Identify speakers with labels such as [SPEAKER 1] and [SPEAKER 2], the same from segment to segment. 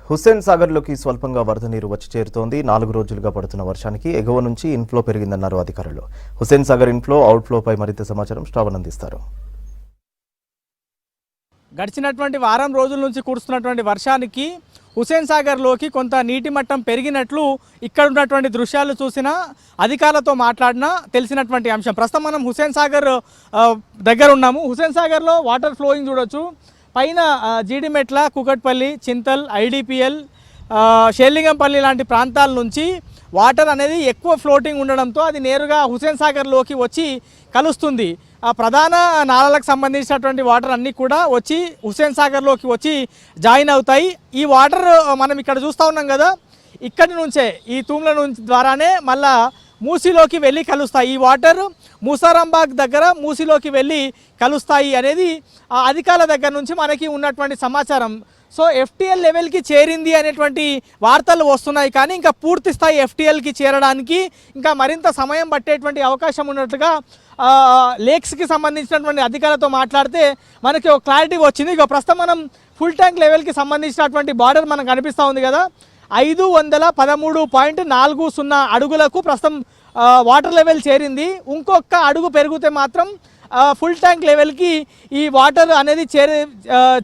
[SPEAKER 1] హుస్సేన్ సాగర్లోకి స్వల్పంగా వరద నీరు వచ్చి చేరుతోంది. 4 రోజులుగా పడుతున్న వర్షానికి ఎగువ నుంచి ఇన్ఫ్లో పెరిగిందన్నారు అధికారులు. హుస్సేన్ సాగర్ ఇన్ఫ్లో, అవుట్ఫ్లోపై మరింత సమాచారం శ్రావణ్ అందిస్తారు.
[SPEAKER 2] గడిచినటువంటి వారం రోజుల నుంచి కురుస్తున్నటువంటి వర్షానికి హుస్సేన్ సాగర్లోకి కొంత నీటి మట్టం పెరిగినట్లు ఇక్కడ ఉన్నటువంటి దృశ్యాలు చూసినా అధికారులతో మాట్లాడినా తెలిసినటువంటి అంశం. ప్రస్తుతం మనం హుస్సేన్ సాగర్ దగ్గర ఉన్నాము. హుస్సేన్ సాగర్లో వాటర్ ఫ్లోయింగ్ చూడొచ్చు. పైన జీడిమెట్ల, కుకట్పల్లి, చింతల్, ఐడిపిఎల్, షేర్లింగంపల్లి లాంటి ప్రాంతాల నుంచి వాటర్ అనేది ఎక్కువ ఫ్లోటింగ్ ఉండడంతో అది నేరుగా హుస్సేన్ సాగర్లోకి వచ్చి కలుస్తుంది. ప్రధాన నాళాలకు సంబంధించినటువంటి వాటర్ అన్నీ కూడా వచ్చి హుస్సేన్ సాగర్లోకి వచ్చి జాయిన్ అవుతాయి. ఈ వాటర్ మనం ఇక్కడ చూస్తూ ఉన్నాం కదా, ఇక్కడి నుంచే ఈ తూమ్ల నుంచి ద్వారానే మళ్ళా మూసీలోకి వెళ్ళి కలుస్తాయి. ఈ వాటర్ మూసారాంబాగ్ దగ్గర మూసీలోకి వెళ్ళి కలుస్తాయి అనేది అధికారుల దగ్గర నుంచి మనకి ఉన్నటువంటి సమాచారం. సో ఎఫ్టీఎల్ లెవెల్కి చేరింది అనేటువంటి వార్తలు వస్తున్నాయి, కానీ ఇంకా పూర్తి స్థాయి ఎఫ్టీఎల్కి చేరడానికి ఇంకా మరింత సమయం పట్టేటువంటి అవకాశం ఉన్నట్లుగా లేక్స్కి సంబంధించినటువంటి అధికారులతో మాట్లాడితే మనకి ఒక క్లారిటీ వచ్చింది. ఇక ప్రస్తుతం మనం ఫుల్ ట్యాంక్ లెవెల్కి సంబంధించినటువంటి బార్డర్ మనకు కనిపిస్తూ ఉంది కదా, 513.40 అడుగులకు ప్రస్తుతం వాటర్ లెవెల్ చేరింది. ఇంకొక అడుగు పెరిగితే మాత్రం ఫుల్ ట్యాంక్ లెవెల్కి ఈ వాటర్ అనేది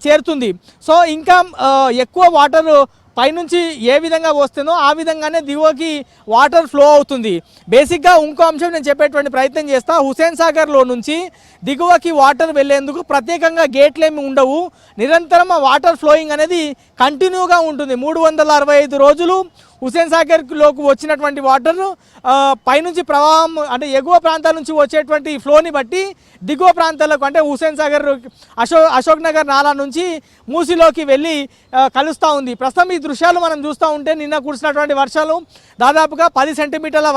[SPEAKER 2] చేరుతుంది. సో ఇంకా ఎక్కువ వాటర్ పైనుంచి ఏ విధంగా వస్తుందో ఆ విధంగానే దిగువకి వాటర్ ఫ్లో అవుతుంది. బేసిక్గా ఇంకో అంశం నేను చెప్పేటువంటి ప్రయత్నం చేస్తా. హుస్సేన్ సాగర్లో నుంచి దిగువకి వాటర్ వెళ్ళేందుకు ప్రత్యేకంగా గేట్లేమి ఉండవు. నిరంతరం వాటర్ ఫ్లోయింగ్ అనేది కంటిన్యూగా ఉంటుంది. 365 రోజులు హుస్సేన్ సాగర్లోకి వచ్చినటువంటి వాటర్ పైనుంచి ప్రవాహం అంటే ఎగువ ప్రాంతాల నుంచి వచ్చేటువంటి ఫ్లోని బట్టి దిగువ ప్రాంతాలకు అంటే హుస్సేన్ సాగర్, అశోక్ నగర్ నాలా నుంచి మూసీలోకి వెళ్ళి కలుస్తూ ఉంది. ప్రస్తుతం ఈ దృశ్యాలు మనం చూస్తూ ఉంటే నిన్న కురిసినటువంటి వర్షాలు దాదాపుగా 10 సెంటీమీటర్ల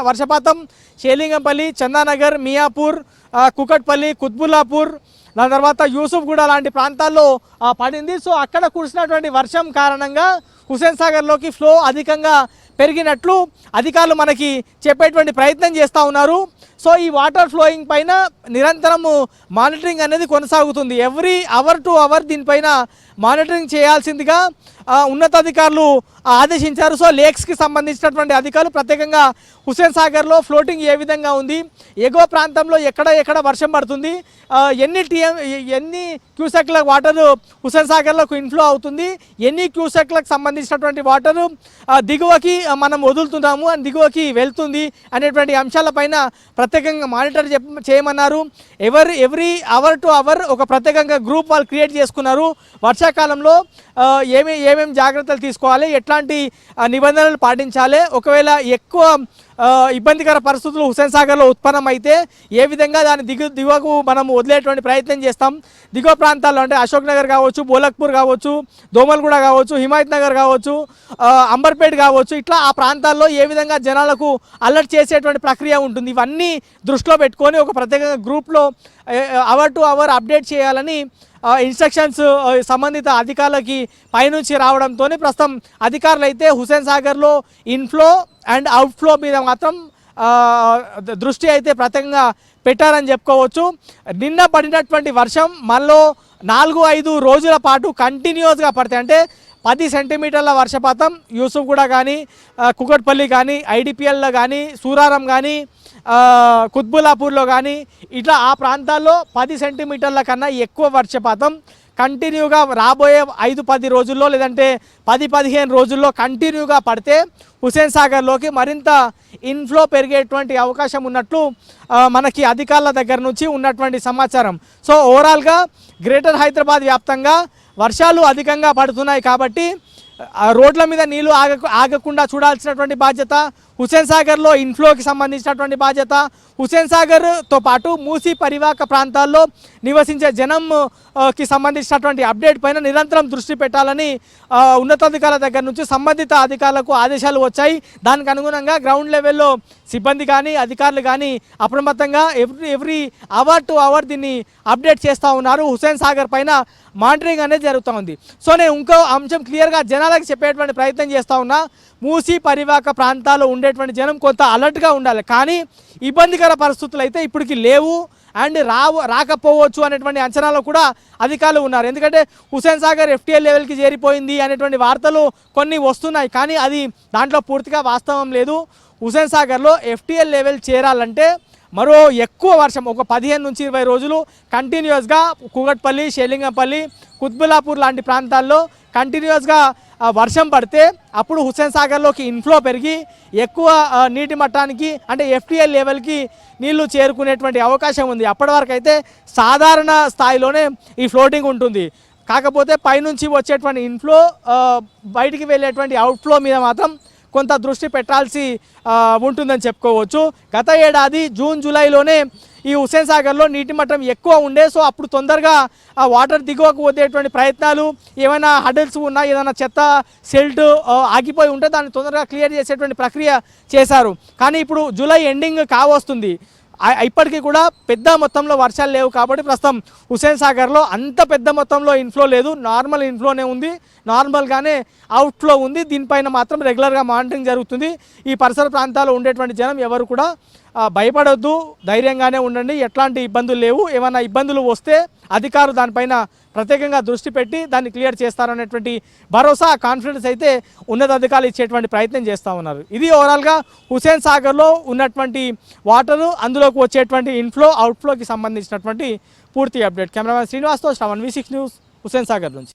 [SPEAKER 2] వర్షపాతం షేర్లింగంపల్లి, చందానగర్, మియాపూర్, కుకట్పల్లి, కుత్బుల్లాపూర్, దాని తర్వాత యూసుఫ్గూడ లాంటి ప్రాంతాల్లో పడింది. సో అక్కడ కురిసినటువంటి వర్షం కారణంగా హుస్సేన్ సాగర్లోకి ఫ్లో అధికంగా పెరిగినట్లు అధికారులు మనకి చెప్పేటువంటి ప్రయత్నం చేస్తూ ఉన్నారు. సో ఈ వాటర్ ఫ్లోయింగ్ పైన నిరంతరము మానిటరింగ్ అనేది కొనసాగుతుంది. ఎవ్రీ అవర్ టు అవర్ దీనిపైన మానిటరింగ్ చేయాల్సిందిగా ఉన్నతాధికారులు ఆదేశించారు. సో లేక్స్కి సంబంధించినటువంటి అధికారులు ప్రత్యేకంగా హుస్సేన్ సాగర్లో ఫ్లోటింగ్ ఏ విధంగా ఉంది, ఎగువ ప్రాంతంలో ఎక్కడ వర్షం పడుతుంది, ఎన్ని క్యూసెక్ల వాటర్ హుస్సేన్ సాగర్లోకి ఇన్ఫ్లో అవుతుంది, ఎన్ని క్యూసెక్లకు సంబంధించినటువంటి వాటర్ దిగువకి మనం వదులుతున్నాము అని దిగువకి వెళ్తుంది అనేటువంటి అంశాలపైన ప్రత్యేకంగా మానిటర్ చేయమన్నారు. ఎవ్రీ అవర్ టు అవర్ ఒక ప్రత్యేకంగా గ్రూప్ వాళ్ళు క్రియేట్ చేసుకున్నారు. వర్షాకాలంలో ఏమేమి జాగ్రత్తలు తీసుకోవాలి, ఎట్లాంటి నిబంధనలు పాటించాలి, ఒకవేళ ఎక్కువ ఇబ్బందికర పరిస్థితులు హుస్సేన్ సాగర్లో ఉత్పన్నమైతే ఏ విధంగా దాని దిగువకు మనం వదిలేటువంటి ప్రయత్నం చేస్తాం. దిగువ ప్రాంతాల్లో అంటే అశోక్ నగర్ కావచ్చు, బోలక్పూర్ కావచ్చు, దోమల్గూడ కావచ్చు, హిమాయత్ నగర్ కావచ్చు, అంబర్పేట్ కావచ్చు, ఇట్లా ఆ ప్రాంతాల్లో ఏ విధంగా జనాలకు అలర్ట్ చేసేటువంటి ప్రక్రియ ఉంటుంది. ఇవన్నీ దృష్టిలో పెట్టుకొని ఒక ప్రత్యేకంగా గ్రూప్లో అవర్ టు అవర్ అప్డేట్ చేయాలని ఇన్స్ట్రక్షన్స్ సంబంధిత అధికారులకి పైనుంచి రావడంతో ప్రస్తుతం అధికారులు అయితే హుస్సేన్ సాగర్లో ఇన్ఫ్లో అండ్ అవుట్ఫ్లో మీద మాత్రం దృష్టి అయితే ప్రత్యేకంగా పెట్టారని చెప్పుకోవచ్చు. నిన్న పడినటువంటి వర్షం మనలో 4-5 రోజుల పాటు కంటిన్యూస్గా పడతాయి. అంటే 10 సెంటీమీటర్ల వర్షపాతం యూసుఫ్గూడ కానీ, కుకట్పల్లి కానీ, ఐడిపిఎల్లో కానీ, సూరారం కానీ, కుత్బుల్లాపూర్లో కానీ ఇట్లా ఆ ప్రాంతాల్లో 10 సెంటీమీటర్ల కన్నా ఎక్కువ వర్షపాతం కంటిన్యూగా రాబోయే 5-10 రోజుల్లో లేదంటే 10-15 రోజుల్లో కంటిన్యూగా పడితే హుస్సేన్ సాగర్లోకి మరింత ఇన్ఫ్లో పెరిగేటువంటి అవకాశం ఉన్నట్లు మనకి అధికారుల దగ్గర నుంచి ఉన్నటువంటి సమాచారం. సో ఓవరాల్గా గ్రేటర్ హైదరాబాద్ వ్యాప్తంగా వర్షాలు అధికంగా పడుతున్నాయి కాబట్టి రోడ్ల మీద నీళ్లు ఆగకుండా చూడాల్సినటువంటి బాధ్యత, హుస్సేన్ సాగర్లో ఇన్ఫ్లోకి సంబంధించినటువంటి బాధ్యత, హుస్సేన్ సాగర్తో పాటు మూసీ పరివాహక ప్రాంతాల్లో నివసించే జనంకి సంబంధించినటువంటి అప్డేట్ పైన నిరంతరం దృష్టి పెట్టాలని ఉన్నతాధికారుల దగ్గర నుంచి సంబంధిత అధికారులకు ఆదేశాలు వచ్చాయి. దానికి అనుగుణంగా గ్రౌండ్ లెవెల్లో సిబ్బంది కానీ అధికారులు కానీ అప్రమత్తంగా ఎవ్రీ అవర్ టు అవర్ దీన్ని అప్డేట్ చేస్తూ ఉన్నారు. హుస్సేన్ సాగర్ పైన మానిటరింగ్ అనేది జరుగుతూ ఉంది. సో నేను ఇంకో అంశం క్లియర్గా జనాలకు చెప్పేటువంటి ప్రయత్నం చేస్తూ ఉన్నా. మూసీ పరివాహక ప్రాంతాల్లో ఉండేటువంటి జనం కొంత అలర్ట్గా ఉండాలి, కానీ ఇబ్బందికర పరిస్థితులు అయితే ఇప్పటికి లేవు. అండ్ రాకపోవచ్చు అనేటువంటి అంచనాలో కూడా అధికారులు ఉన్నారు. ఎందుకంటే హుస్సేన్ సాగర్ FTL లెవెల్కి చేరిపోయింది అనేటువంటి వార్తలు కొన్ని వస్తున్నాయి, కానీ అది దాంట్లో పూర్తిగా వాస్తవం లేదు. హుస్సేన్ సాగర్లో FTL లెవెల్ చేరాలంటే మరో ఎక్కువ వర్షం, ఒక 15 నుంచి 20 రోజులు కంటిన్యూస్గా కూకట్పల్లి, షేలింగంపల్లి, కుత్బుల్లాపూర్ లాంటి ప్రాంతాల్లో కంటిన్యూస్గా వర్షం పడితే అప్పుడు హుస్సేన్ సాగర్లోకి ఇన్ఫ్లో పెరిగి ఎక్కువ నీటి మట్టానికి అంటే FTL లెవెల్కి నీళ్లు చేరుకునేటువంటి అవకాశం ఉంది. అప్పటి వరకు అయితే సాధారణ స్థాయిలోనే ఈ ఫ్లోటింగ్ ఉంటుంది. కాకపోతే పైనుంచి వచ్చేటువంటి ఇన్ఫ్లో బయటికి వెళ్ళేటువంటి అవుట్ఫ్లో మీద మాత్రం కొంత దృష్టి పెట్టాల్సి ఉంటుందని చెప్పుకోవచ్చు. గత ఏడాది జూన్ జూలైలోనే ఈ హుస్సేన్ సాగర్లో నీటి మట్టం ఎక్కువ ఉండే, సో అప్పుడు తొందరగా ఆ వాటర్ దిగువకు వద్దేటువంటి ప్రయత్నాలు, ఏమైనా హడల్స్ ఉన్నా, ఏదైనా చెత్త సెల్ట్ ఆగిపోయి ఉంటే దాన్ని తొందరగా క్లియర్ చేసేటువంటి ప్రక్రియ చేశారు. కానీ ఇప్పుడు జూలై ఎండింగ్ కావస్తుంది, ఇప్పటికీ కూడా పెద్ద మొత్తంలో వర్షాలు లేవు. కాబట్టి ప్రస్తుతం హుస్సేన్ సాగర్లో అంత పెద్ద మొత్తంలో ఇన్ఫ్లో లేదు, నార్మల్ ఇన్ఫ్లోనే ఉంది, నార్మల్గానే అవుట్ఫ్లో ఉంది. దీనిపైన మాత్రం రెగ్యులర్గా మానిటరింగ్ జరుగుతుంది. ఈ పరిసర ప్రాంతాల్లో ఉండేటువంటి జనం ఎవరు కూడా భయపడొద్దు, ధైర్యంగానే ఉండండి, ఎట్లాంటి ఇబ్బందులు లేవు. ఏమైనా ఇబ్బందులు వస్తే అధికారులు దానిపైన ప్రత్యేకంగా దృష్టి పెట్టి దాన్ని క్లియర్ చేస్తారనేటువంటి భరోసా, కాన్ఫిడెన్స్ అయితే ఉన్నతాధికారులు ఇచ్చేటువంటి ప్రయత్నం చేస్తూ ఉన్నారు. ఇది ఓవరాల్గా హుస్సేన్ సాగర్లో ఉన్నటువంటి వాటరు, అందులోకి వచ్చేటువంటి ఇన్ఫ్లో అవుట్ఫ్లోకి సంబంధించినటువంటి పూర్తి అప్డేట్. కెమెరామెన్ శ్రీనివాస్తో శ్రవణ్, V6 న్యూస్, హుస్సేన్ సాగర్ నుంచి.